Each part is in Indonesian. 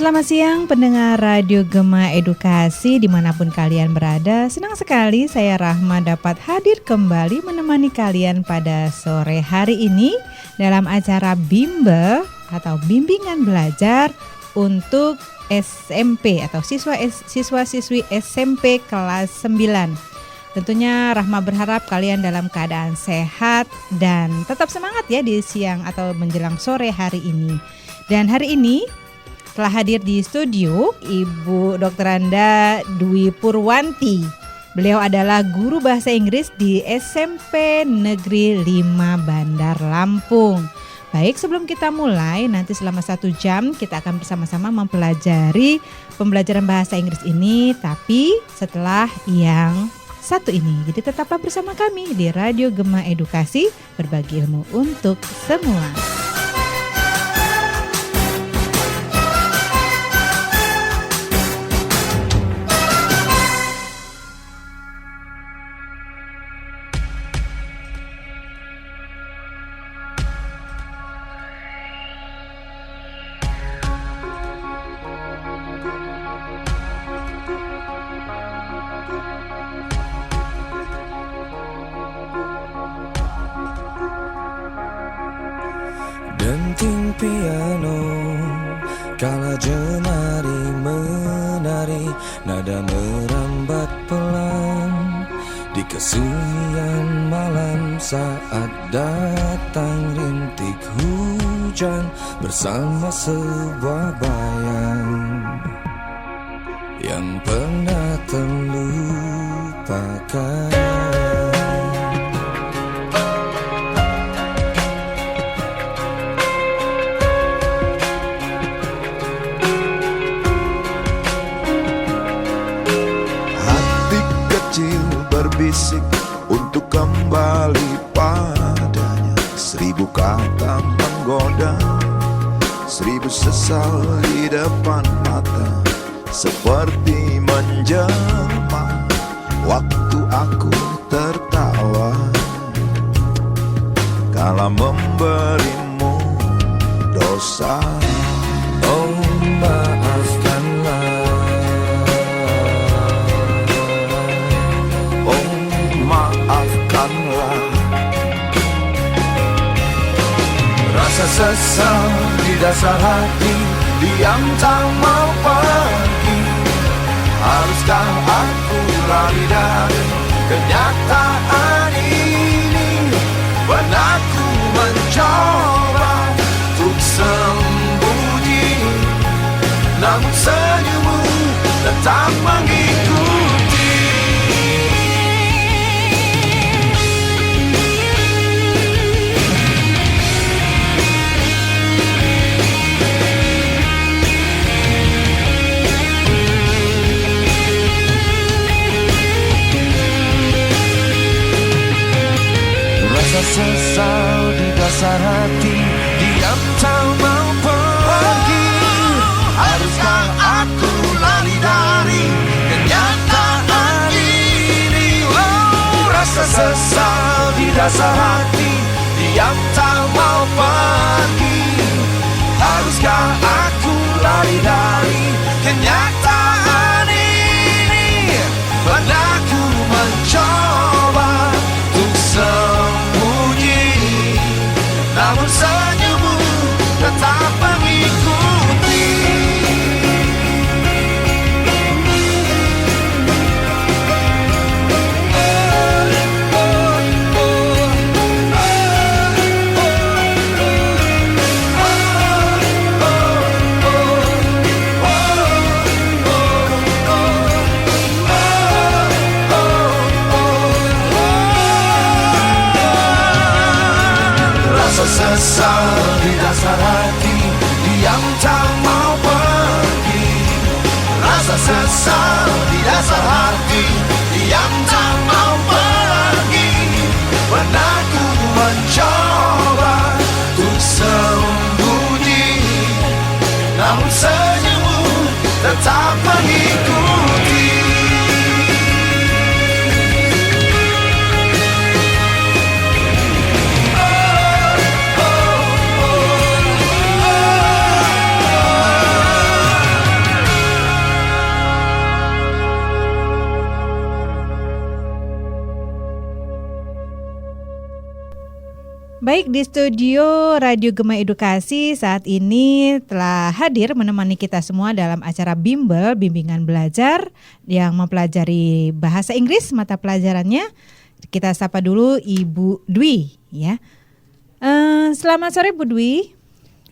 Selamat siang pendengar Radio Gema Edukasi dimanapun kalian berada. Senang sekali saya Rahma dapat hadir kembali menemani kalian pada sore hari ini dalam acara Bimbel atau Bimbingan Belajar untuk SMP atau siswa-siswi SMP kelas 9. Tentunya Rahma berharap kalian dalam keadaan sehat dan tetap semangat ya di siang atau menjelang sore hari ini. Dan hari ini telah hadir di studio Ibu Dr. Anda Dwi Purwanti. Beliau adalah guru bahasa Inggris di SMP Negeri 5 Bandar Lampung. Baik, sebelum kita mulai, nanti selama 1 jam kita akan bersama-sama mempelajari pembelajaran bahasa Inggris ini. Tapi setelah yang satu ini, jadi tetaplah bersama kami di Radio Gema Edukasi, berbagi ilmu untuk semua. Denting piano, kala jemari menari, nada merambat pelan di kesunyian malam saat datang rintik hujan bersama sebuah bayang yang pernah terlupakan. Berbisik untuk kembali padanya, 1000 kata menggoda, 1000 sesal di depan mata, seperti menjelma waktu aku tertawa kala memberimu dosa. Oh, maafkanlah, maafkanlah. Rasa sesal di dasar hati, diam tak mau pergi. Haruskah aku lari dari kenyataan ini? Pernah ku mencoba untuk sembunyi, namun senyummu tetap mengikuti. Sesal di dasar hati, diam tak mau pergi. Haruskah aku lari dari kenyataan ini? Oh, rasa sesal di dasar hati, diam tak mau pergi. Haruskah aku lari dari kenyataan ini? Pernah ku mencoba untuk namun senyummu tetap mengikuti. Sesal di dasar hati, diam tak mau pergi. Rasa sesal di dasar hati, diam tak mau pergi. Pernah ku mencoba untuk sembunyi, namun senyummu tetap mengikuti. Baik, di studio Radio Gema Edukasi saat ini telah hadir menemani kita semua dalam acara Bimbel, Bimbingan Belajar yang mempelajari bahasa Inggris mata pelajarannya. Kita sapa dulu Ibu Dwi ya. Selamat sore Bu Dwi.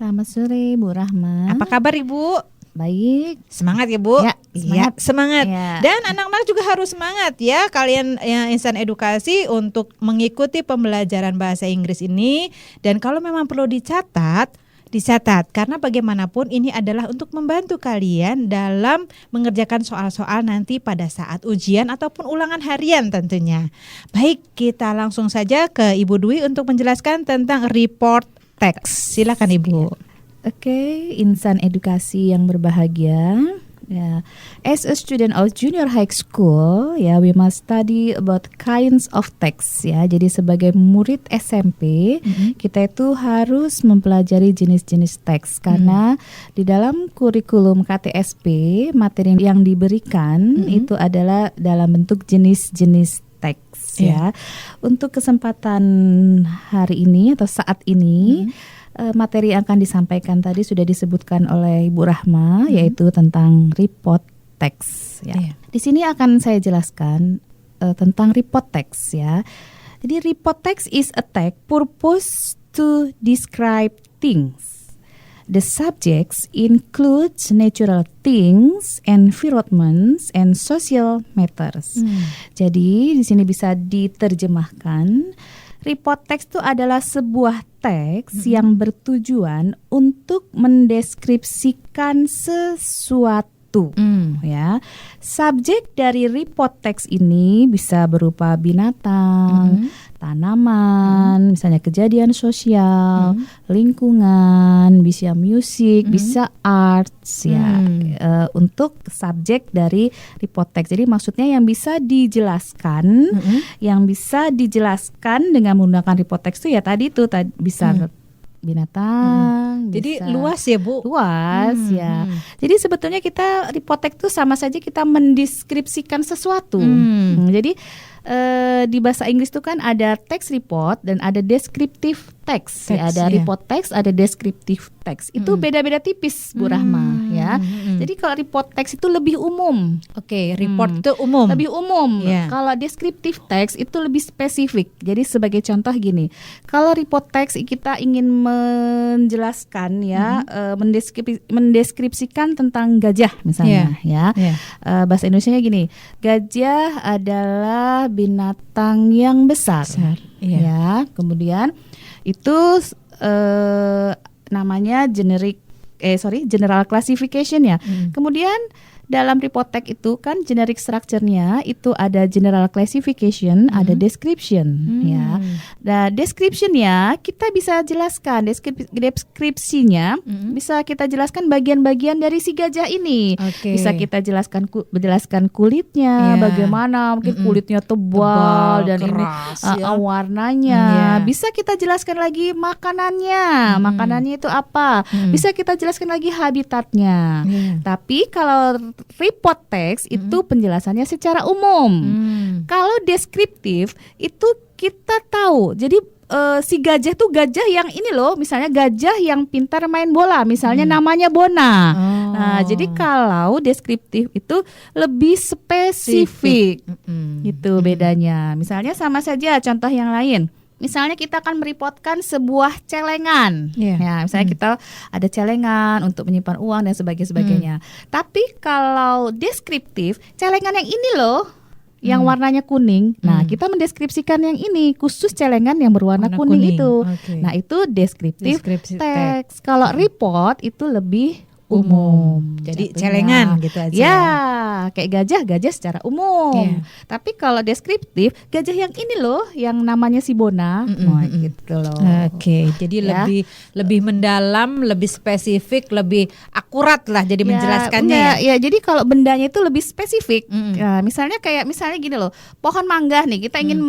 Selamat sore Bu Rahma. Apa kabar Ibu? Baik. Semangat ya Bu. Ya, semangat. Ya, semangat. Ya. Dan anak-anak juga harus semangat ya. Kalian yang Insan Edukasi untuk mengikuti pembelajaran bahasa Inggris ini. Dan kalau memang perlu dicatat. Karena bagaimanapun ini adalah untuk membantu kalian dalam mengerjakan soal-soal nanti pada saat ujian ataupun ulangan harian tentunya. Baik, kita langsung saja ke Ibu Dwi untuk menjelaskan tentang report text. Silakan Ibu. Oke, insan edukasi yang berbahagia. Ya, as a student of junior high school, ya, we must study about kinds of text. Ya, jadi sebagai murid SMP, kita itu harus mempelajari jenis-jenis teks karena di dalam kurikulum KTSP materi yang diberikan itu adalah dalam bentuk jenis-jenis teks. Ya, untuk kesempatan hari ini atau saat ini. Materi yang akan disampaikan tadi sudah disebutkan oleh Ibu Rahma, yaitu tentang report text. Ya. Di sini akan saya jelaskan tentang report text. Ya. Jadi report text is a text purpose to describe things. The subjects includes natural things, environments, and social matters. Jadi di sini bisa diterjemahkan. Report text itu adalah sebuah teks yang bertujuan untuk mendeskripsikan sesuatu. Ya, subjek dari report text ini bisa berupa binatang, tanaman, misalnya kejadian sosial, lingkungan, bisa musik, bisa arts, ya, untuk subjek dari report text. Jadi maksudnya yang bisa dijelaskan, dengan menggunakan report text itu ya tadi itu bisa binatang. Jadi bisa luas ya Bu? Luas ya. Jadi sebetulnya kita report text itu sama saja kita mendeskripsikan sesuatu. Jadi di bahasa Inggris itu kan ada text report dan ada descriptive text. Ya, ada report text, ada descriptive text. Itu beda-beda tipis Bu Rahma ya. Jadi kalau report text itu lebih umum. Oke, report itu umum. Lebih umum. Yeah. Kalau descriptive text itu lebih spesifik. Jadi sebagai contoh gini, kalau report text kita ingin menjelaskan ya, mendeskripsikan tentang gajah misalnya ya. Bahasa Indonesianya gini, gajah adalah binatang yang besar. Ya. Kemudian itu namanya general classification ya. Kemudian dalam report text itu kan generic structure-nya itu ada general classification, ada description ya. Nah, description-nya kita bisa jelaskan, deskripsinya bisa kita jelaskan bagian-bagian dari si gajah ini. Bisa kita jelaskan kulitnya, bagaimana mungkin kulitnya tebal dan keras, ini warnanya. Bisa kita jelaskan lagi makanannya. Makanannya itu apa? Bisa kita jelaskan lagi habitatnya. Tapi kalau report text itu penjelasannya secara umum. Kalau deskriptif itu kita tahu. Jadi si gajah tuh gajah yang ini loh, misalnya gajah yang pintar main bola, misalnya namanya Bona. Nah, jadi kalau deskriptif itu lebih spesifik. Itu bedanya. Misalnya sama saja contoh yang lain. Misalnya kita akan mereportkan sebuah celengan, ya, misalnya kita ada celengan untuk menyimpan uang dan sebagainya. Tapi kalau deskriptif, celengan yang ini loh, yang warnanya kuning. Nah, kita mendeskripsikan yang ini, khusus celengan yang berwarna kuning itu. Nah, itu deskriptif teks. Kalau report itu lebih umum. Jadi celengan gitu aja. Ya, kayak gajah secara umum. Tapi kalau deskriptif, gajah yang ini loh, yang namanya si Bona, gitu loh. Jadi lebih mendalam, lebih spesifik, lebih akurat lah jadi menjelaskannya. Jadi kalau bendanya itu lebih spesifik. Ya, misalnya gini loh, pohon mangga nih, kita ingin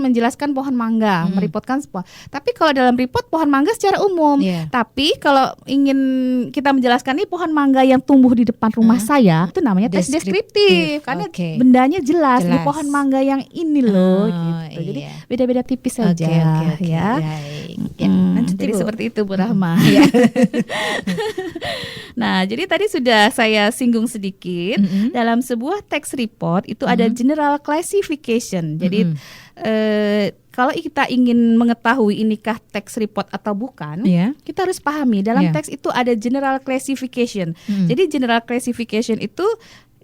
menjelaskan pohon mangga, merepotkan sebuah. Tapi kalau dalam report pohon mangga secara umum. Tapi kalau ingin kita menjelaskan nih pohon mangga yang tumbuh di depan rumah saya itu namanya teks deskriptif karena Oke. bendanya jelas di Jelas. pohon mangga yang ini loh Oh, gitu. Jadi iya. beda-beda tipis saja Oke, ya. baik. Ya, lanjut, Jadi Ibu. seperti itu Bu Rahma. Iya. Nah, jadi tadi sudah saya singgung sedikit dalam sebuah text report itu ada general classification. Jadi kalau kita ingin mengetahui inikah text report atau bukan, Iya. kita harus pahami dalam Iya. teks itu ada general classification. Jadi general classification itu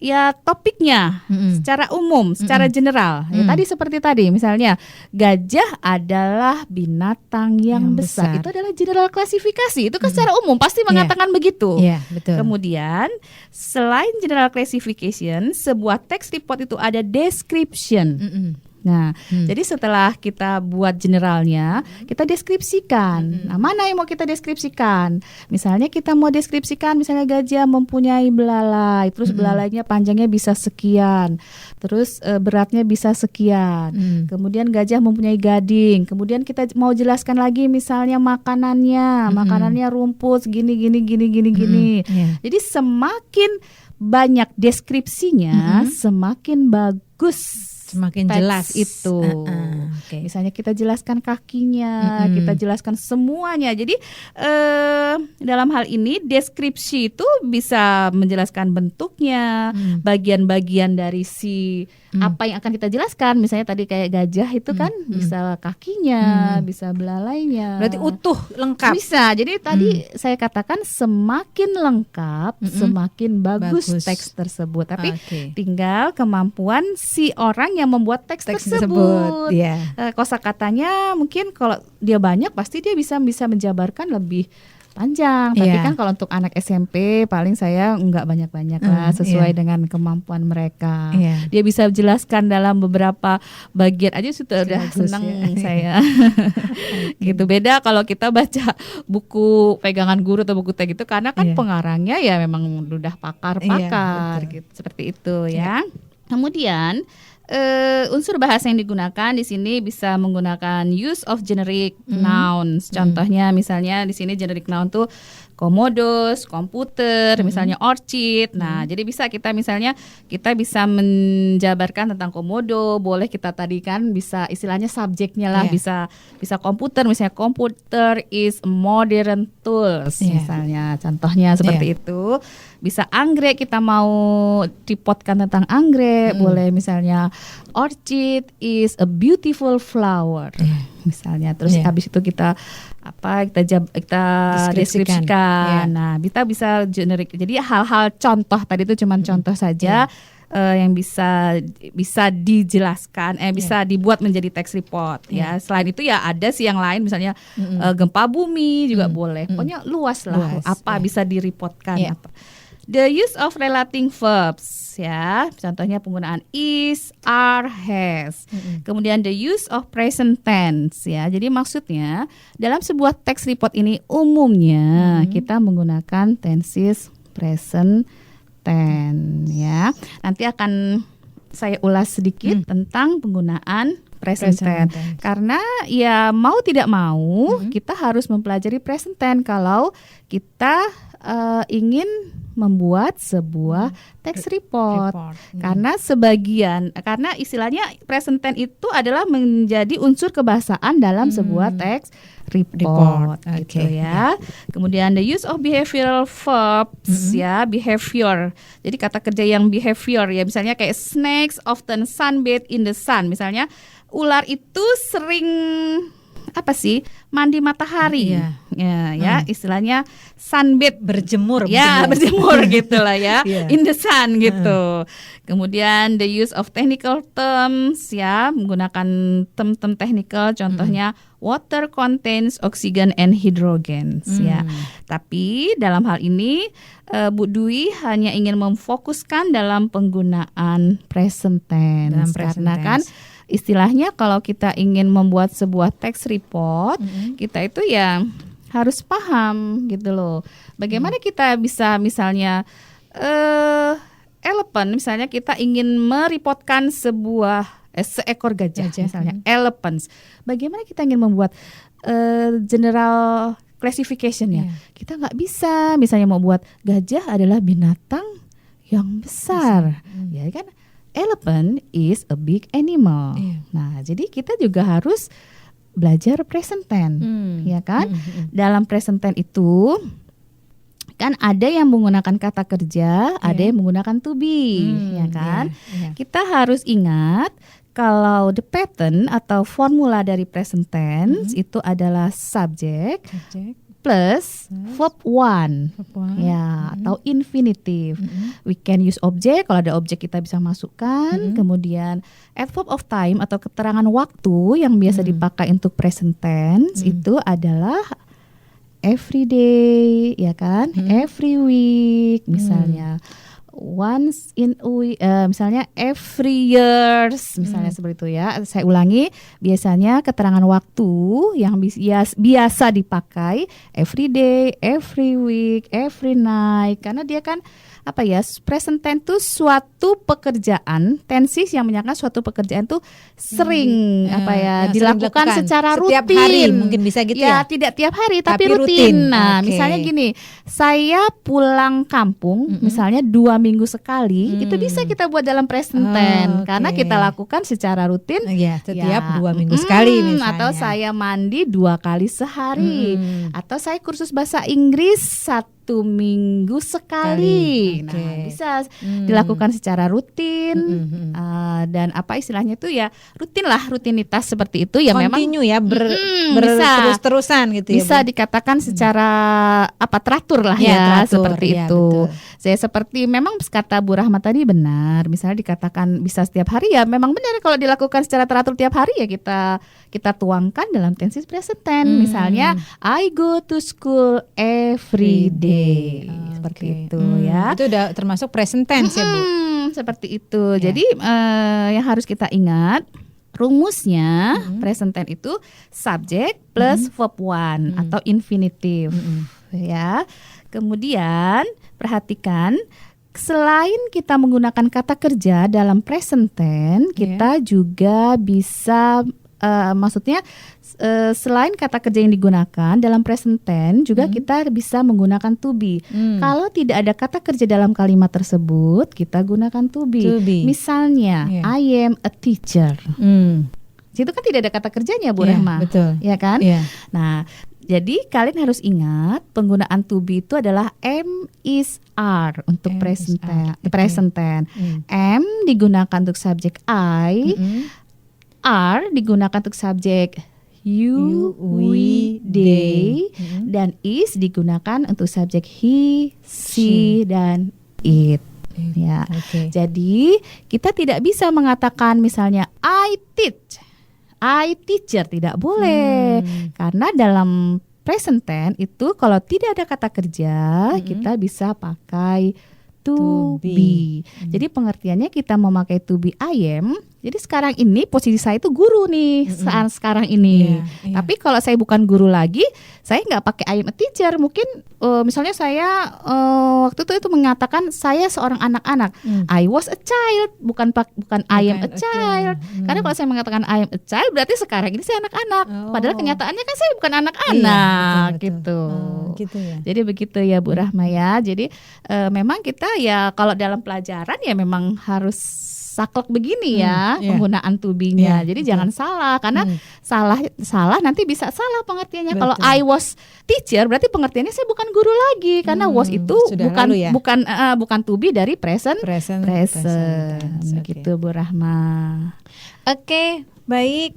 ya topiknya secara umum, secara general. Ya, tadi seperti tadi, misalnya gajah adalah binatang yang besar. Itu adalah general klasifikasi. Itu kan secara umum pasti mengatakan begitu. Iya, betul. Kemudian selain general classification, sebuah text report itu ada description. Nah, jadi setelah kita buat generalnya, kita deskripsikan. Nah, mana yang mau kita deskripsikan? Misalnya kita mau deskripsikan, misalnya gajah mempunyai belalai, terus belalainya panjangnya bisa sekian, terus beratnya bisa sekian. Kemudian gajah mempunyai gading. Kemudian kita mau jelaskan lagi, misalnya makanannya rumput, gini. Iya. Jadi semakin banyak deskripsinya, semakin bagus. Semakin teks jelas itu. Oke. Misalnya kita jelaskan kakinya, kita jelaskan semuanya. Jadi dalam hal ini deskripsi itu bisa menjelaskan bentuknya, bagian-bagian dari si apa yang akan kita jelaskan. Misalnya tadi kayak gajah itu kan bisa kakinya, bisa belalainya. Berarti utuh, lengkap. Bisa. Jadi tadi saya katakan semakin lengkap, semakin bagus Bagus. teks tersebut. Tapi Oke. tinggal kemampuan si orang yang membuat teks tersebut. Iya. Kosakatanya mungkin kalau dia banyak pasti dia bisa menjabarkan lebih panjang. Tapi Iya. kan kalau untuk anak SMP paling saya nggak banyak-banyak lah, sesuai iya. dengan kemampuan mereka. Iya. Dia bisa jelaskan dalam beberapa bagian aja sudah Bagus, senang ya. saya. Gitu. Beda kalau kita baca buku pegangan guru atau buku teks itu karena kan Iya. pengarangnya ya memang udah pakar-pakar Iya, gitu. Seperti itu ya. Kemudian unsur bahasa yang digunakan di sini bisa menggunakan use of generic nouns. Contohnya misalnya di sini generic noun tuh komodos, komputer, misalnya orchid. Nah, jadi bisa kita misalnya kita bisa menjabarkan tentang komodo, boleh kita tadi kan bisa istilahnya subjeknya lah, Iya. bisa komputer, misalnya computer is modern tools Iya. misalnya. Contohnya seperti itu. Bisa anggrek, kita mau dipotkan tentang anggrek, boleh misalnya orchid is a beautiful flower. Misalnya terus habis itu kita deskripsikan. Iya. Nah, kita bisa generik. Jadi hal-hal contoh tadi itu cuma contoh saja yang bisa dijelaskan, bisa dibuat menjadi text report. Ya, selain itu ya ada sih yang lain, misalnya gempa bumi juga boleh. Pokoknya luas lah apa bisa direportkan. Iya. Apa. The use of relating verbs, ya, contohnya penggunaan is, are, has. Kemudian the use of present tense, ya. Jadi maksudnya dalam sebuah text report ini umumnya kita menggunakan tenses present tense, ya. Nanti akan saya ulas sedikit tentang penggunaan present tense. Karena ya mau tidak mau kita harus mempelajari present tense kalau kita ingin membuat sebuah text report. Karena istilahnya present tense itu adalah menjadi unsur kebahasaan dalam sebuah text report. Gitu ya. Kemudian the use of behavioral verbs, ya, behavior. Jadi kata kerja yang behavior, ya, misalnya kayak snakes often sunbathe in the sun. Misalnya ular itu sering mandi matahari. Ya, istilahnya sunbathe, Berjemur. berjemur gitulah ya, Iya. in the sun gitu. Kemudian the use of technical terms, ya, menggunakan term-term technical, contohnya water contains oxygen and hydrogen, ya. Tapi dalam hal ini Bu Dwi hanya ingin memfokuskan dalam penggunaan present tense, karena kan istilahnya kalau kita ingin membuat sebuah text report, kita itu ya harus paham gitu loh. Bagaimana kita bisa misalnya elephant, misalnya kita ingin merepotkan seekor gajah. Misalnya elephants. Bagaimana kita ingin membuat general classification-nya. Iya. Kita nggak bisa misalnya mau buat gajah adalah binatang yang besar. Ya kan? Elephant is a big animal. Iya. Nah, jadi kita juga harus belajar present tense, ya kan? Dalam present tense itu kan ada yang menggunakan kata kerja, ada yang menggunakan to be, ya kan? Iya. Kita harus ingat kalau the pattern atau formula dari present tense itu adalah subject Subjek, plus verb one. verb. Ya, atau infinitive. We can use object, kalau ada objek kita bisa masukkan. Kemudian adverb of time atau keterangan waktu yang biasa dipakai untuk present tense itu adalah every day, ya kan? Every week misalnya. Once in a week, misalnya every years, misalnya seperti itu ya. Saya ulangi, biasanya keterangan waktu yang biasa dipakai every day, every week, every night, karena dia kan apa ya, present tense itu suatu pekerjaan, tenses yang menyatakan suatu pekerjaan tuh sering yang sering dilakukan secara setiap rutin. hari mungkin bisa gitu ya? Tidak tiap hari tapi Tapi rutin. rutin. Nah, Oke. misalnya gini, saya pulang kampung misalnya 2 minggu sekali, itu bisa kita buat dalam present tense karena oke. kita lakukan secara rutin. Iya, setiap 2 minggu Mm-mm. sekali misalnya. Atau saya mandi 2 kali sehari. Atau saya kursus bahasa Inggris 1 minggu sekali. Oke. Nah, bisa dilakukan secara rutin. Dan apa istilahnya itu ya rutin lah, rutinitas seperti itu ya memang Continue ya, bisa. berterus-terusan gitu ya. bisa Bu? dikatakan secara teratur lah Ya, ya, teratur. seperti Ya, itu. betul. Saya seperti memang kata Bu Rahma tadi benar. Misalnya dikatakan bisa setiap hari ya memang benar, kalau dilakukan secara teratur tiap hari ya kita tuangkan dalam tenses present tense. Misalnya I go to school every day. Seperti itu ya. Itu udah termasuk present tense ya, Bu. Seperti itu. Ya. Jadi yang harus kita ingat rumusnya present tense itu subject plus verb one atau infinitive ya. Kemudian perhatikan, selain kita menggunakan kata kerja dalam present tense, kita juga bisa maksudnya selain kata kerja yang digunakan dalam present tense juga kita bisa menggunakan to be. Kalau tidak ada kata kerja dalam kalimat tersebut, kita gunakan to be. To be. Misalnya, Yeah. I am a teacher. Situ kan tidak ada kata kerjanya, Bu Iya, Rahma. betul. Ya kan? Iya. Nah, jadi kalian harus ingat penggunaan to be itu adalah am, is, are untuk Am, present is, are. tense. Oke. Present tense. Am digunakan untuk subjek I, are digunakan untuk subjek you, we, they, dan is digunakan untuk subjek he, she, dan it. Ya. Oke. Jadi kita tidak bisa mengatakan misalnya I teacher, tidak boleh. Karena dalam present tense itu kalau tidak ada kata kerja, kita bisa pakai to be. Jadi pengertiannya kita memakai to be I am. Jadi sekarang ini posisi saya itu guru nih saat sekarang ini. Iya, iya. Tapi kalau saya bukan guru lagi, saya nggak pakai I am a teacher. Mungkin misalnya saya waktu itu mengatakan saya seorang anak-anak. I was a child, bukan I am a child. Karena kalau saya mengatakan I am a child, berarti sekarang ini saya anak-anak. Padahal kenyataannya kan saya bukan anak-anak, Iya, betul, betul. gitu. Gitu ya. Jadi begitu ya Bu Rahma ya. Jadi memang kita ya kalau dalam pelajaran ya memang harus saklek begini ya iya. penggunaan to be-nya. Iya, Jadi betul. jangan salah karena salah nanti bisa salah pengertiannya. Kalau Betul. I was teacher berarti pengertiannya saya bukan guru lagi karena was itu sudah bukan lalu ya. bukan to be dari present Present tense. begitu Bu Rahma. Oke, baik.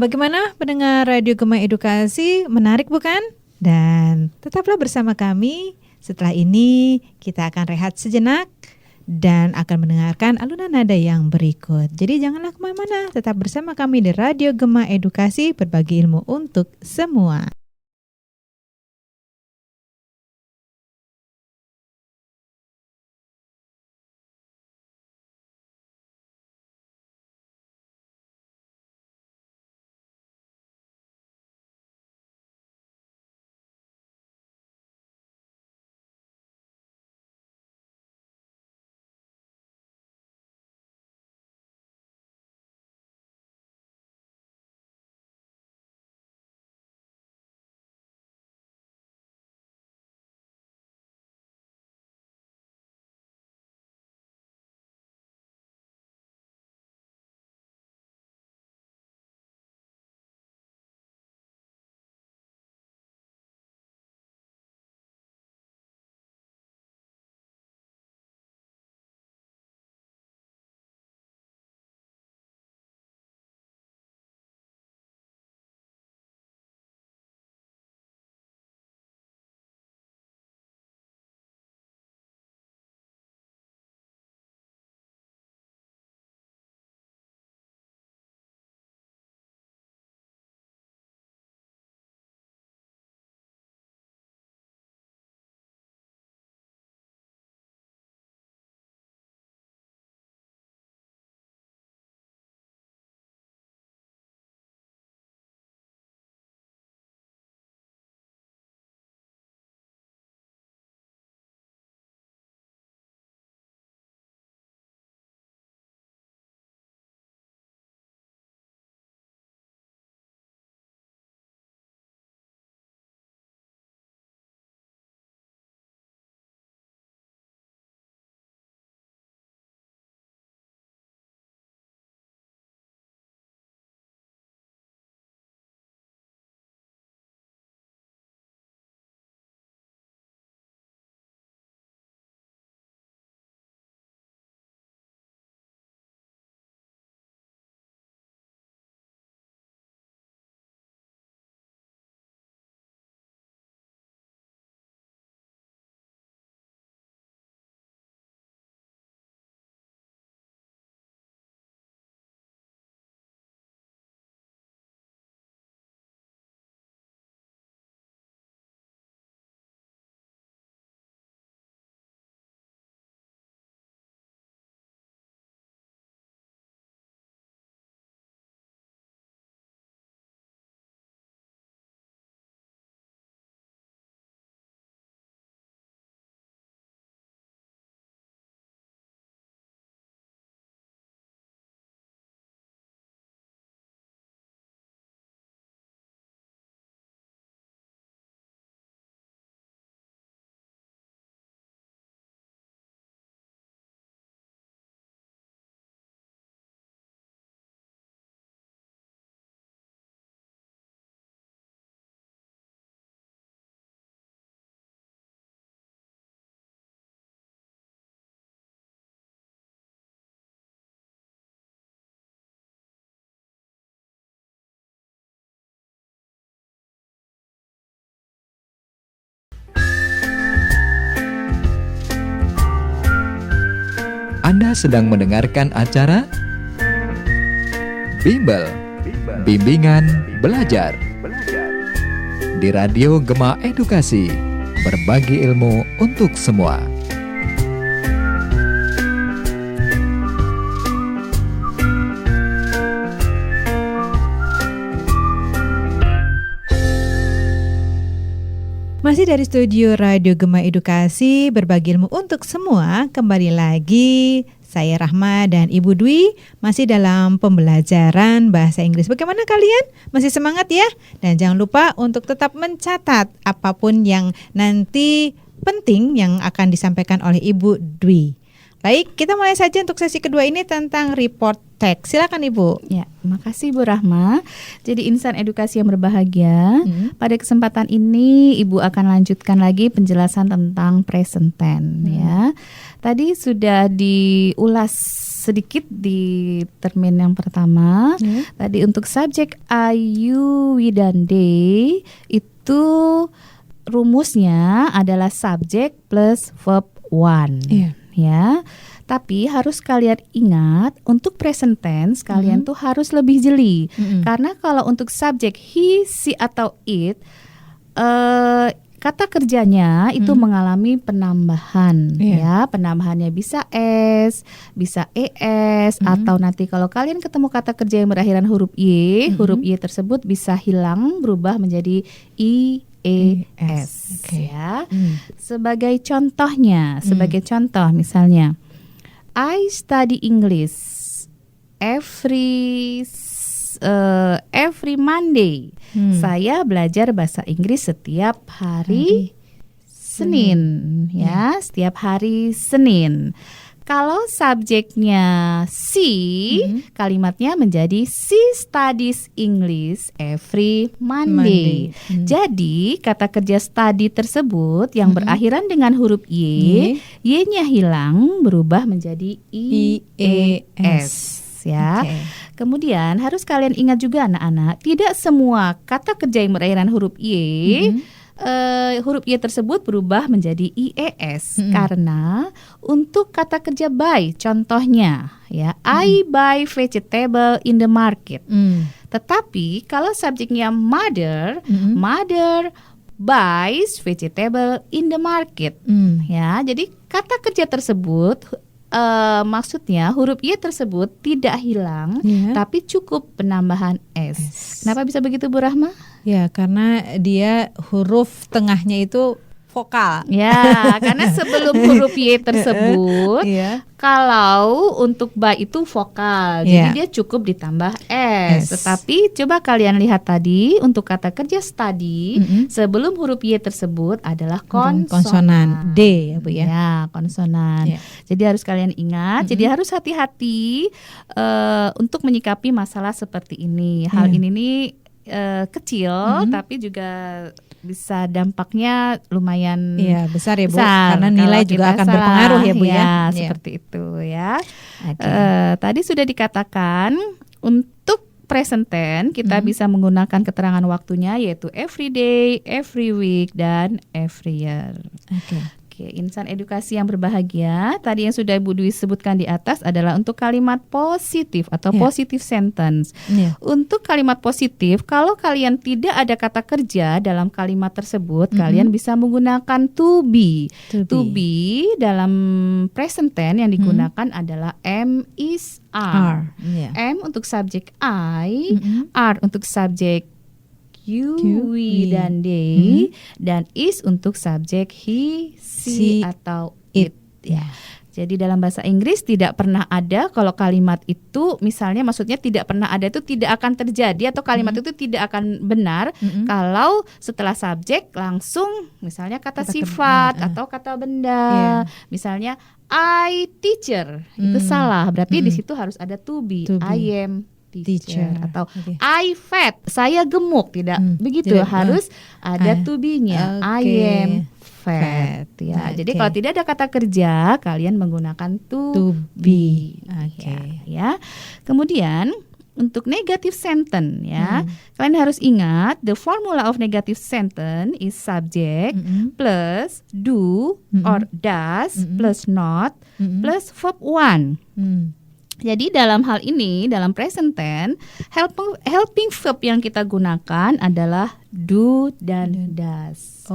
Bagaimana pendengar Radio Gema Edukasi? Menarik bukan? Dan tetaplah bersama kami. Setelah ini kita akan rehat sejenak dan akan mendengarkan alunan nada yang berikut. Jadi janganlah kemana-mana, tetap bersama kami di Radio Gema Edukasi, berbagi ilmu untuk semua. Anda sedang mendengarkan acara Bimbel, Bimbingan Belajar di Radio Gema Edukasi, berbagi ilmu untuk semua. Masih dari studio Radio Gema Edukasi, berbagi ilmu untuk semua. Kembali lagi saya Rahma dan Ibu Dwi masih dalam pembelajaran bahasa Inggris. Bagaimana kalian? Masih semangat ya? Dan jangan lupa untuk tetap mencatat apapun yang nanti penting yang akan disampaikan oleh Ibu Dwi. Baik, kita mulai saja untuk sesi kedua ini tentang report text. Silakan Ibu. Ya, makasih Bu Rahma. Jadi insan edukasi yang berbahagia, pada kesempatan ini Ibu akan lanjutkan lagi penjelasan tentang present tense ya. Tadi sudah diulas sedikit di termin yang pertama. Tadi untuk subjek I, you, we, dan they itu rumusnya adalah subjek plus verb one. Ya, tapi harus kalian ingat untuk present tense kalian tuh harus lebih jeli. Karena kalau untuk subjek he, she atau it, kata kerjanya itu mengalami penambahan. Ya, penambahannya bisa s, bisa es, atau nanti kalau kalian ketemu kata kerja yang berakhiran huruf y, huruf y tersebut bisa hilang berubah menjadi i, es, ya. Sebagai contohnya, sebagai contoh misalnya, I study English every Monday. Saya belajar bahasa Inggris setiap hari Senin, ya, setiap hari Senin. Kalau subjeknya she, kalimatnya menjadi she studies English every Monday. Jadi kata kerja study tersebut yang berakhiran dengan huruf y, y-nya hilang berubah menjadi ies, ya. Kemudian harus kalian ingat juga anak-anak, tidak semua kata kerja yang berakhiran huruf y huruf y tersebut berubah menjadi ies karena untuk kata kerja buy, contohnya ya, I buy vegetable in the market. Tetapi kalau subjeknya mother, mother buys vegetable in the market. Ya, jadi kata kerja tersebut maksudnya huruf y tersebut tidak hilang, tapi cukup penambahan s. Kenapa bisa begitu Bu Rahma? Ya, karena dia huruf tengahnya itu vokal. Ya, karena sebelum huruf y tersebut, kalau untuk ba itu vokal, jadi dia cukup ditambah s. Tetapi coba kalian lihat tadi untuk kata kerja study, sebelum huruf y tersebut adalah konsonan D ya Bu ya. Ya, konsonan. Jadi harus kalian ingat. Jadi harus hati-hati untuk menyikapi masalah seperti ini. Hal ini nih kecil, tapi juga bisa dampaknya lumayan besar ya Bu, karena nilai juga akan berpengaruh ya Bu ya. Seperti itu ya. Tadi sudah dikatakan untuk present tense kita bisa menggunakan keterangan waktunya yaitu every day, every week, dan every year. Oke, insan edukasi yang berbahagia, tadi yang sudah Ibu Dwi sebutkan di atas adalah untuk kalimat positif atau positive sentence. Untuk kalimat positif, kalau kalian tidak ada kata kerja dalam kalimat tersebut, kalian bisa menggunakan to be. To be dalam present tense yang digunakan adalah am, is, are. M untuk subjek I, are untuk subjek you, we, dan they, dan is untuk subjek he, she, atau it. Ya. Jadi dalam bahasa Inggris tidak pernah ada kalau kalimat itu misalnya maksudnya tidak pernah ada itu tidak akan terjadi atau kalimat itu tidak akan benar kalau setelah subjek langsung misalnya kata sifat atau kata benda. Misalnya I teacher itu salah, berarti di situ harus ada to be. I am teacher atau I fat, saya gemuk, tidak begitu, harus ada to be-nya. I am fat ya. Jadi kalau tidak ada kata kerja, kalian menggunakan to be. Ya. Kemudian untuk negative sentence ya. Kalian harus ingat the formula of negative sentence is subject plus do or does plus not plus verb one. Jadi dalam hal ini, dalam present tense, helping verb yang kita gunakan adalah do dan does.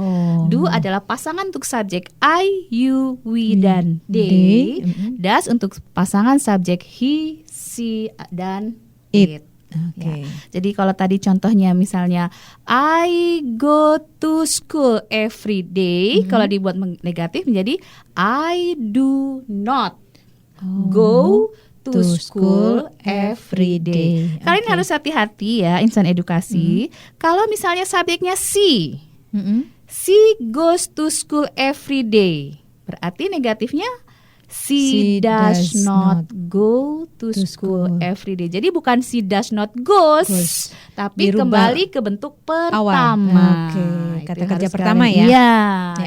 Do adalah pasangan untuk subjek I, you, we, dan they. Does untuk pasangan subjek he, she, dan it. Oke. Ya. Jadi kalau tadi contohnya misalnya I go to school every day, kalau dibuat negatif menjadi I do not go to school every day. Kalian harus hati-hati ya, insan edukasi. Kalau misalnya subjeknya she goes to school every day, berarti negatifnya she does not go to school every day. Jadi bukan she does not goes, tapi dirubah kembali ke bentuk pertama. Oke, kata kerja harus pertama kalian, ya.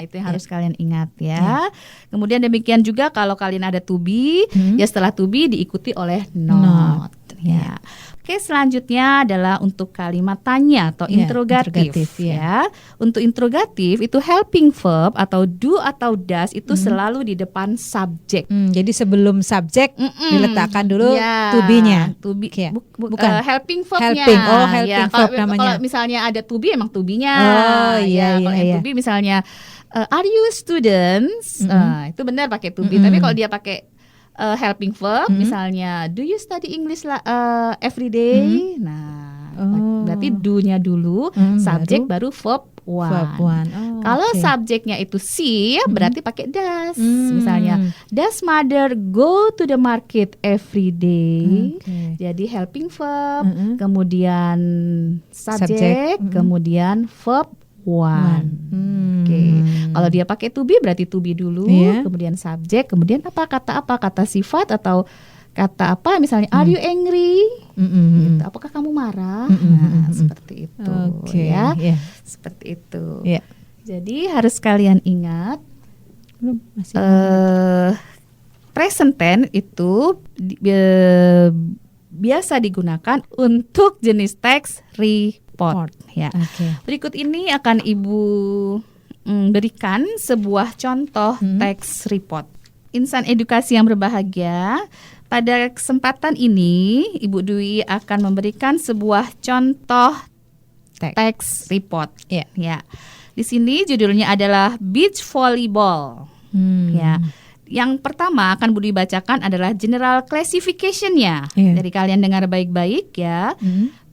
Itu yang harus kalian ingat ya. Kemudian demikian juga kalau kalian ada to be, ya setelah to be diikuti oleh not. Ya. Oke, selanjutnya adalah untuk kalimat tanya atau interrogatif ya. Untuk interrogatif itu helping verb atau do atau does itu selalu di depan subjek. Jadi sebelum subjek diletakkan dulu to be-nya. To be, Ya. bukan helping verb-nya. Helping verb namanya. Kalau misalnya ada to be emang to be-nya. Kalau yang to be misalnya are you students? Itu benar pakai to be. Tapi kalau dia pakai helping verb, misalnya do you study English every day? Nah, berarti do-nya dulu, subjek baru verb one. Kalau subjeknya itu she, berarti pakai does. Misalnya, does mother go to the market every day? Jadi helping verb, kemudian subjek, kemudian verb one. Kalau dia pakai to be berarti to be dulu, kemudian subjek, kemudian kata sifat atau kata apa misalnya are you angry? Gitu. Apakah kamu marah? Nah, seperti itu ya. Seperti itu. Jadi harus kalian ingat present tense itu biasa digunakan untuk jenis teks report. Ya. Berikut ini akan Ibu berikan sebuah contoh teks report. Insan edukasi yang berbahagia, pada kesempatan ini Ibu Dwi akan memberikan sebuah contoh teks report. Ya. Di sini judulnya adalah beach volleyball. Ya. Yang pertama akan Bu Dwi bacakan adalah general classification-nya. Dari kalian dengar baik-baik ya.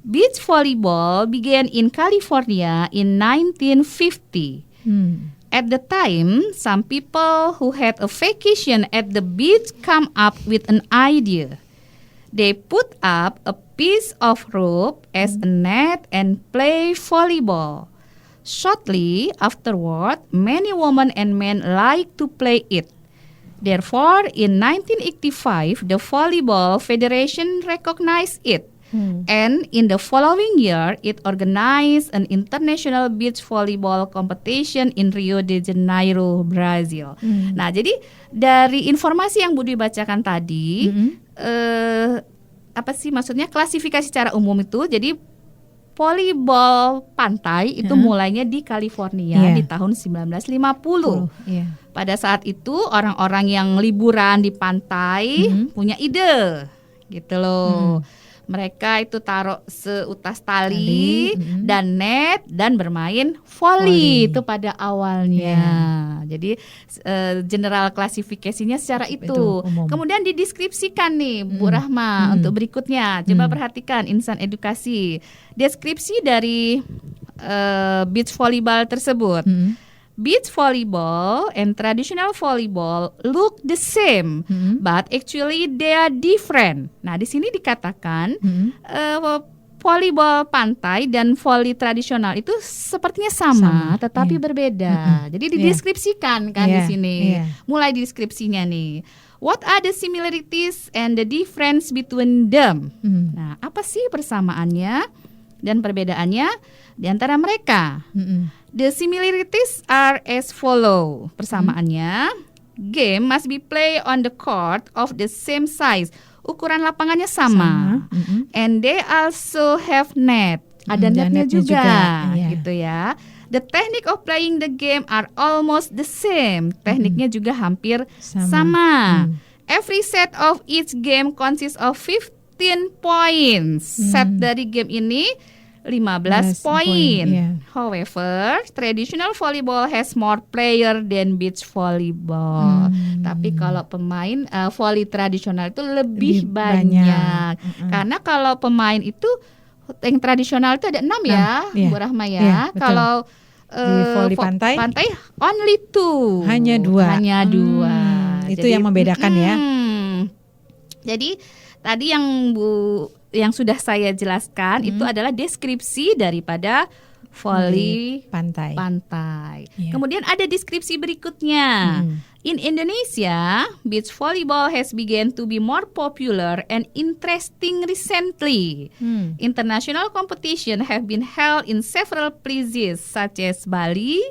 Beach volleyball began in California in 1950. At the time, some people who had a vacation at the beach come up with an idea. They put up a piece of rope as a net and play volleyball. Shortly afterward, many women and men like to play it. Therefore, in 1985, the Volleyball Federation recognized it. And in the following year, it organized an international beach volleyball competition in Rio de Janeiro, Brazil. Nah, jadi dari informasi yang Budi bacakan tadi, apa sih maksudnya klasifikasi secara umum itu? Jadi volleyball pantai itu mulainya di California di tahun 1950. Pada saat itu orang-orang yang liburan di pantai punya ide, gitu loh. Mereka itu taruh seutas tali dan net dan bermain volley itu pada awalnya. Jadi general klasifikasinya secara itu. Kemudian dideskripsikan nih Bu Rahma untuk berikutnya. Coba perhatikan insan edukasi. Deskripsi dari beach volleyball tersebut. Beach volleyball and traditional volleyball look the same, but actually they are different. Nah, di sini dikatakan volleyball pantai dan volley tradisional itu sepertinya sama tetapi berbeda. Jadi dideskripsikan kan di sini. Mulai deskripsinya nih. What are the similarities and the difference between them? Nah, apa sih persamaannya dan perbedaannya di antara mereka? The similarities are as follow. Persamaannya, game must be played on the court of the same size. ukuran lapangannya sama. And they also have net. Ada netnya juga, iya. gitu ya. The technique of playing the game are almost the same. Tekniknya juga hampir sama. Every set of each game consists of 15 points. Set dari game ini 15 poin. Yeah. However, traditional volleyball has more player than beach volleyball. Tapi kalau pemain volley tradisional itu lebih banyak. Karena kalau pemain itu yang tradisional itu ada 6 ya, iya. Bu Rahma ya. Iya, betul. Kalau Di volley pantai only 2. Hanya 2. Itu yang membedakan ya. Jadi tadi yang sudah saya jelaskan itu adalah deskripsi daripada volley pantai. Yeah. Kemudian ada deskripsi berikutnya. In Indonesia, beach volleyball has begun to be more popular and interesting recently. International competition have been held in several places such as Bali,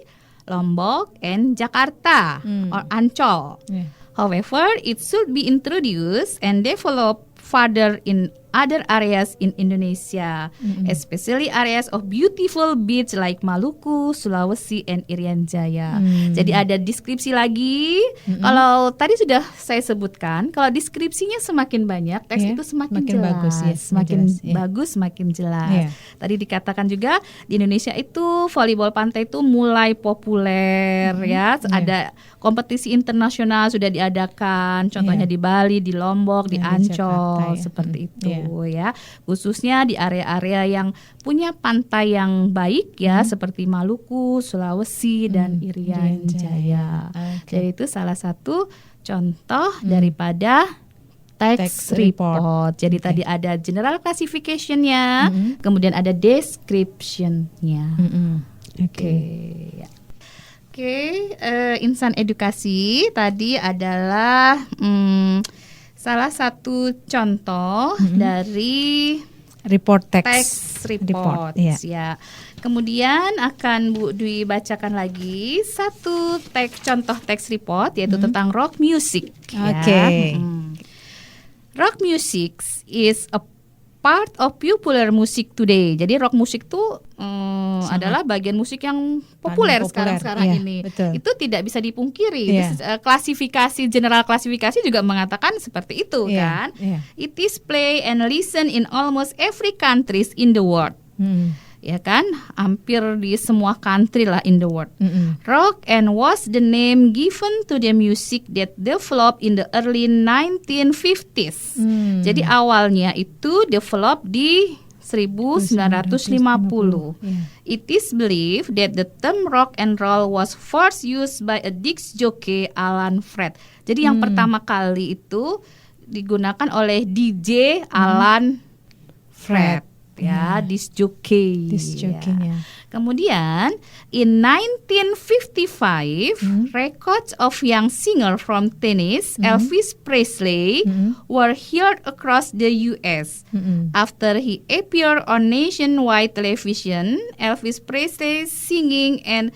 Lombok, and Jakarta or Ancol. Yeah. However, it should be introduced and developed further in other areas in Indonesia, especially areas of beautiful beach like Maluku, Sulawesi, and Irian Jaya. Jadi ada deskripsi lagi. Kalau tadi sudah saya sebutkan, kalau deskripsinya semakin banyak, teks itu semakin jelas, bagus, ya, semakin jelas, ya. bagus, semakin jelas. Yeah. Tadi dikatakan juga di Indonesia itu volleyball pantai itu mulai populer ya. Ada kompetisi internasional sudah diadakan, contohnya di Bali, di Lombok, di Ancol, seperti itu. Ya, khususnya di area-area yang punya pantai yang baik ya, seperti Maluku, Sulawesi, dan Irian Jaya. Jadi itu salah satu contoh daripada text report. Jadi tadi ada general classification-nya, kemudian ada description-nya. Oke, insan edukasi tadi adalah salah satu contoh dari report text report ya. Kemudian akan Bu Dwi bacakan lagi satu contoh text report yaitu tentang rock music. Rock music is a part of popular music today. Jadi rock music itu adalah bagian musik yang populer sekarang ini. Betul. Itu tidak bisa dipungkiri. Klasifikasi general klasifikasi juga mengatakan seperti itu kan. It is play and listen in almost every countries in the world. Ya kan, hampir di semua country lah in the world. Rock and was the name given to the music that developed in the early 1950s. Jadi awalnya itu develop di 1950. It is believed that the term rock and roll was first used by a disc jockey Alan Freed. Jadi yang pertama kali itu digunakan oleh DJ Alan Freed. Ya, disc jockey. Kemudian in 1955, records of young singer from Tennessee, Elvis Presley, were heard across the U.S. After he appeared on nationwide television, Elvis Presley's singing and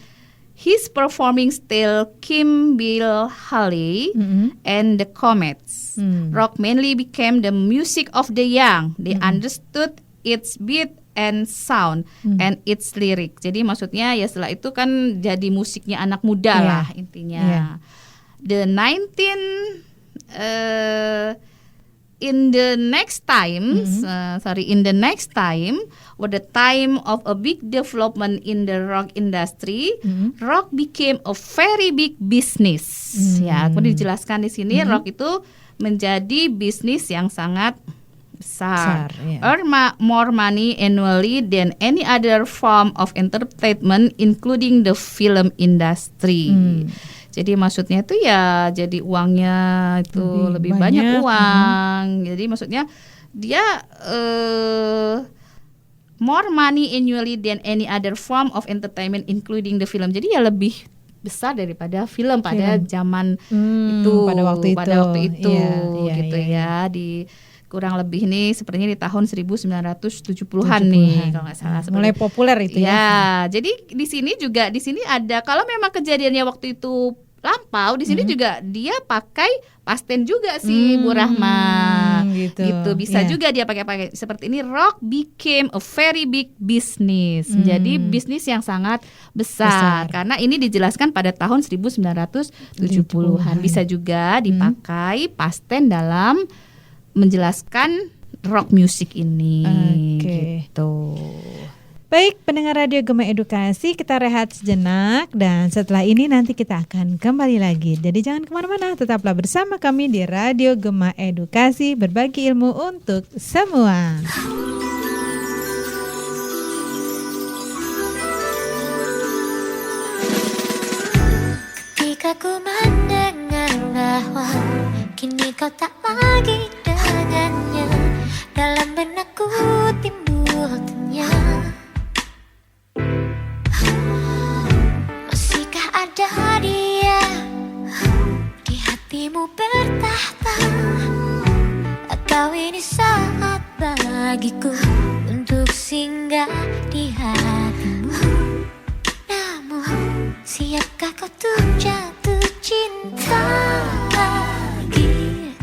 his performing style Kim Bill Haley and the Comets. Rock mainly became the music of the young. They understood its beat and sound and its lyric. Jadi maksudnya ya setelah itu kan jadi musiknya anak muda lah intinya. In the next time, with the time of a big development in the rock industry, rock became a very big business. Ya, aku dijelaskan di sini rock itu menjadi bisnis yang sangat besar. Earn more money annually than any other form of entertainment, including the film industry. Jadi maksudnya itu ya jadi uangnya itu lebih banyak uang. Jadi maksudnya dia more money annually than any other form of entertainment, including the film. Jadi ya lebih besar daripada film pada zaman itu, pada waktu itu gitu ya. Di kurang lebih nih sepertinya di tahun 1970-an nih kalau nggak salah. Mulai populer itu ya. Jadi di sini ada kalau memang kejadiannya waktu itu lampau, di sini juga dia pakai past tense juga sih, Bu Rahma. Gitu. Bisa juga dia pakai seperti ini. Rock became a very big business. Jadi bisnis yang sangat besar. Karena ini dijelaskan pada tahun 1970-an. Bisa juga dipakai past tense dalam menjelaskan rock music ini. Gitu. Baik, pendengar Radio Gema Edukasi, kita rehat sejenak dan setelah ini nanti kita akan kembali lagi. Jadi jangan kemana-mana, tetaplah bersama kami di Radio Gema Edukasi, berbagi ilmu untuk semua. Ketika ku mendengar bahwa kini kau tak lagi dengannya, dalam benakku timbul tanya, masihkah ada dia di hatimu bertahta, atau ini saat bagiku untuk singgah di hatimu? Namun siapkah kau tuh jatuh cinta lagi?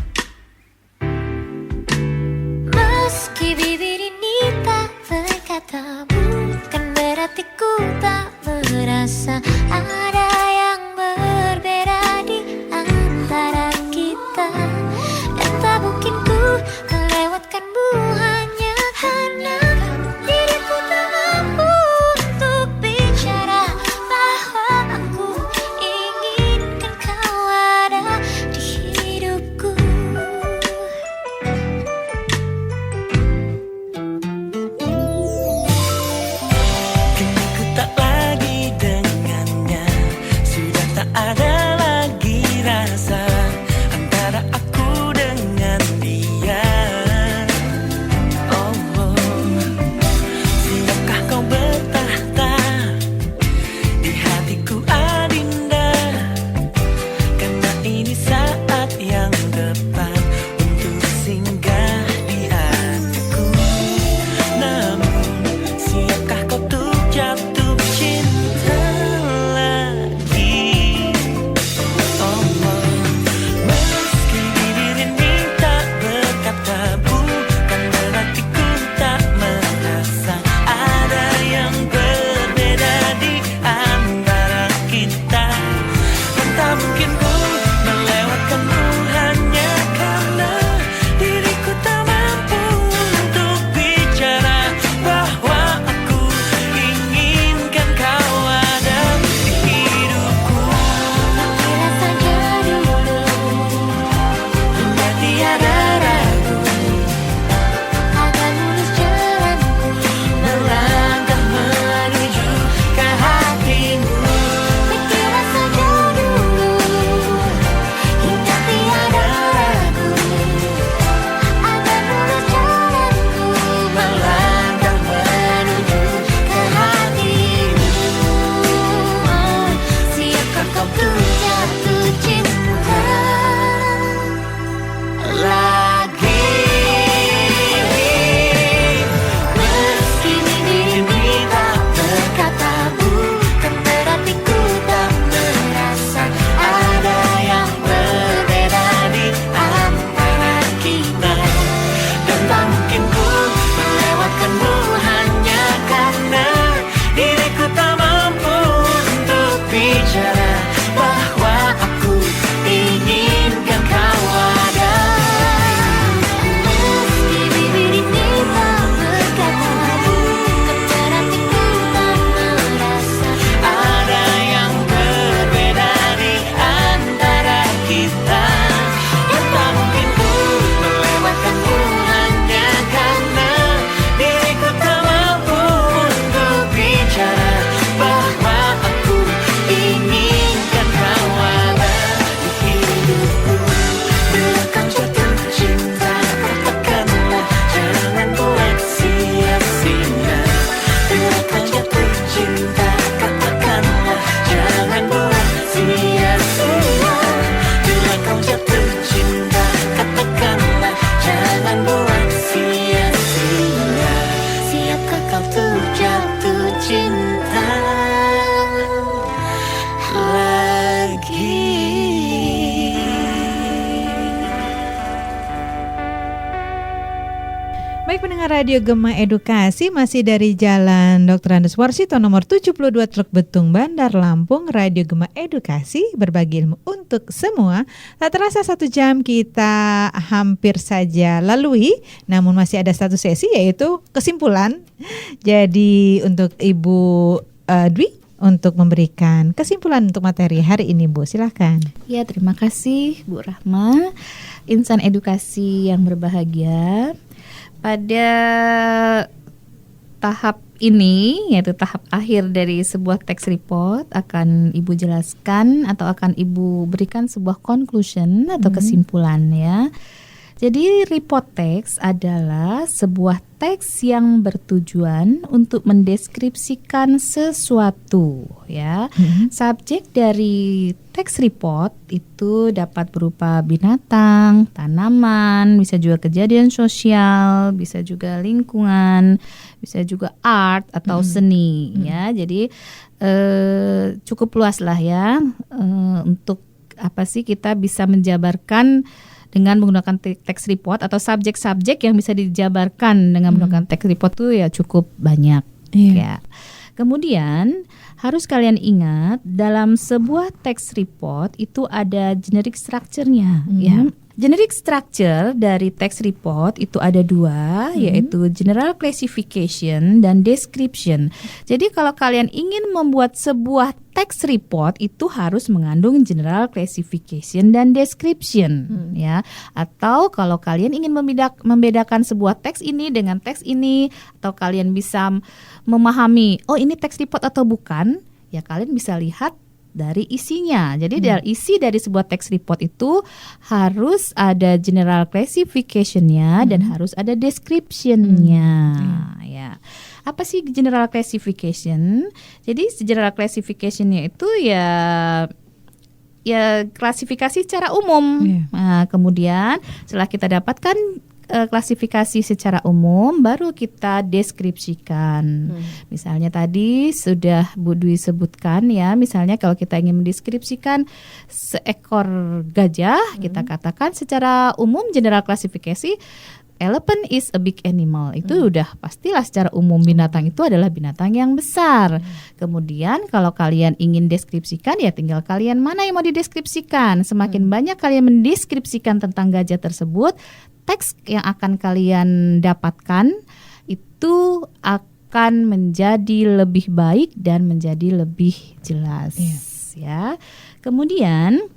Meski bibir ini tak berkata, bukan berarti ku tak merasa ada yang berbeda di antara kita. Dan tak mungkin ku melewatkanmu hanya karena diriku tak mampu untuk bicara bahwa aku inginkan kau ada di hidupku. Kini ku tak lagi dengannya, Radio Gema Edukasi masih dari Jalan Dr. Andes Warsito nomor 72 Teluk Betung, Bandar Lampung. Radio Gema Edukasi berbagi ilmu untuk semua. Tak terasa 1 jam kita hampir saja lalui, namun masih ada satu sesi yaitu kesimpulan. Jadi untuk Ibu Dwi untuk memberikan kesimpulan untuk materi hari ini, Bu, silahkan. Ya, terima kasih Bu Rahma. Insan edukasi yang berbahagia, pada tahap ini, yaitu tahap akhir dari sebuah text report, akan Ibu jelaskan atau akan Ibu berikan sebuah conclusion atau kesimpulan ya. Jadi report text adalah sebuah teks yang bertujuan untuk mendeskripsikan sesuatu ya. Subjek dari teks report itu dapat berupa binatang, tanaman, bisa juga kejadian sosial, bisa juga lingkungan, bisa juga art atau seni ya. Jadi cukup luas lah ya untuk apa sih kita bisa menjabarkan dengan menggunakan text report atau subjek-subjek yang bisa dijabarkan dengan menggunakan text report itu ya cukup banyak ya. Kemudian harus kalian ingat dalam sebuah text report itu ada generic structure-nya ya. Generic structure dari text report itu ada 2, yaitu general classification dan description. Jadi kalau kalian ingin membuat sebuah text report itu harus mengandung general classification dan description ya. Atau kalau kalian ingin membedakan sebuah teks ini dengan teks ini, atau kalian bisa memahami oh ini text report atau bukan, ya kalian bisa lihat dari isinya. Jadi dari isi dari sebuah text report itu harus ada general classification-nya dan harus ada description-nya ya. Apa sih general classification? Jadi general classification-nya itu ya klasifikasi secara umum. Nah, kemudian setelah kita dapatkan klasifikasi secara umum, baru kita deskripsikan. Misalnya tadi sudah Bu Dwi sebutkan ya, misalnya kalau kita ingin mendeskripsikan seekor gajah, kita katakan secara umum general klasifikasi elephant is a big animal. Itu udah pastilah secara umum binatang itu adalah binatang yang besar. Kemudian kalau kalian ingin deskripsikan ya tinggal kalian mana yang mau dideskripsikan. Semakin banyak kalian mendeskripsikan tentang gajah tersebut, teks yang akan kalian dapatkan itu akan menjadi lebih baik dan menjadi lebih jelas ya. Kemudian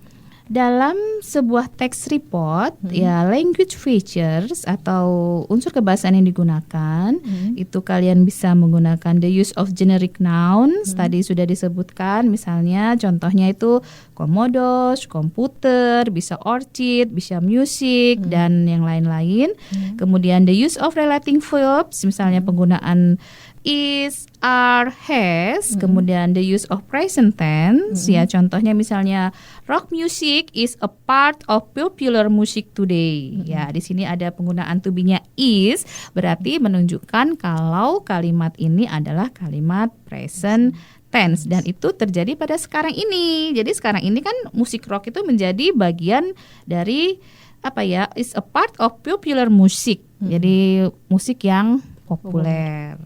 dalam sebuah text report ya language features atau unsur kebahasaan yang digunakan itu kalian bisa menggunakan the use of generic nouns. Tadi sudah disebutkan misalnya contohnya itu komodos, komputer, bisa orchid, bisa music dan yang lain-lain. Kemudian the use of relating verbs misalnya penggunaan is, are, has, kemudian the use of present tense ya contohnya misalnya rock music is a part of popular music today. Ya, di sini ada penggunaan to be-nya is, berarti menunjukkan kalau kalimat ini adalah kalimat present tense dan itu terjadi pada sekarang ini. Jadi sekarang ini kan musik rock itu menjadi bagian dari apa ya? Is a part of popular music. Jadi musik yang populer.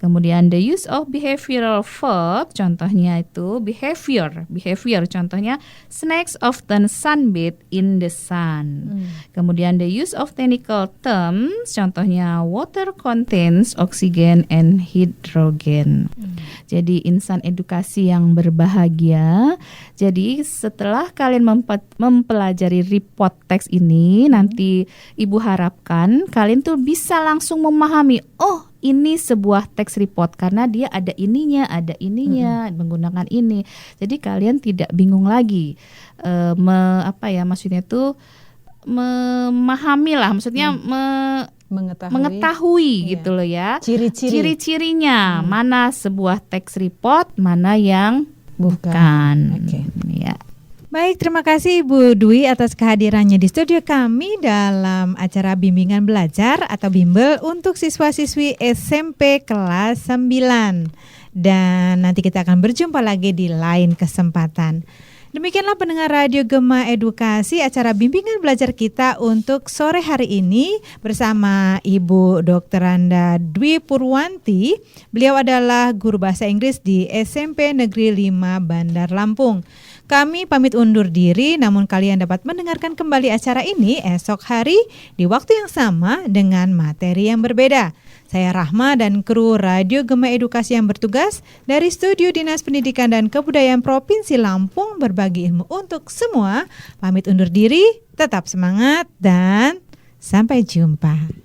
Kemudian the use of behavioral verb, contohnya itu behavior, contohnya snakes often sunbathe in the sun. Kemudian the use of technical terms, contohnya water contains oxygen and hydrogen. Jadi insan edukasi yang berbahagia. Jadi setelah kalian mempelajari report teks ini, nanti Ibu harapkan kalian tuh bisa langsung memahami, oh ini sebuah teks report karena dia ada ininya, menggunakan ini. Jadi kalian tidak bingung lagi maksudnya itu memahami lah, maksudnya mengetahui gitu loh ya. Ciri-cirinya mana sebuah teks report, mana yang bukan. Ya. Baik, terima kasih Ibu Dwi atas kehadirannya di studio kami dalam acara bimbingan belajar atau bimbel untuk siswa-siswi SMP kelas 9. Dan nanti kita akan berjumpa lagi di lain kesempatan. Demikianlah pendengar Radio Gema Edukasi, acara bimbingan belajar kita untuk sore hari ini bersama Ibu Dr. Randa Dwi Purwanti. Beliau adalah guru bahasa Inggris di SMP Negeri 5 Bandar Lampung. Kami pamit undur diri, namun kalian dapat mendengarkan kembali acara ini esok hari di waktu yang sama dengan materi yang berbeda. Saya Rahma dan kru Radio Gema Edukasi yang bertugas dari Studio Dinas Pendidikan dan Kebudayaan Provinsi Lampung berbagi ilmu untuk semua. Pamit undur diri, tetap semangat dan sampai jumpa.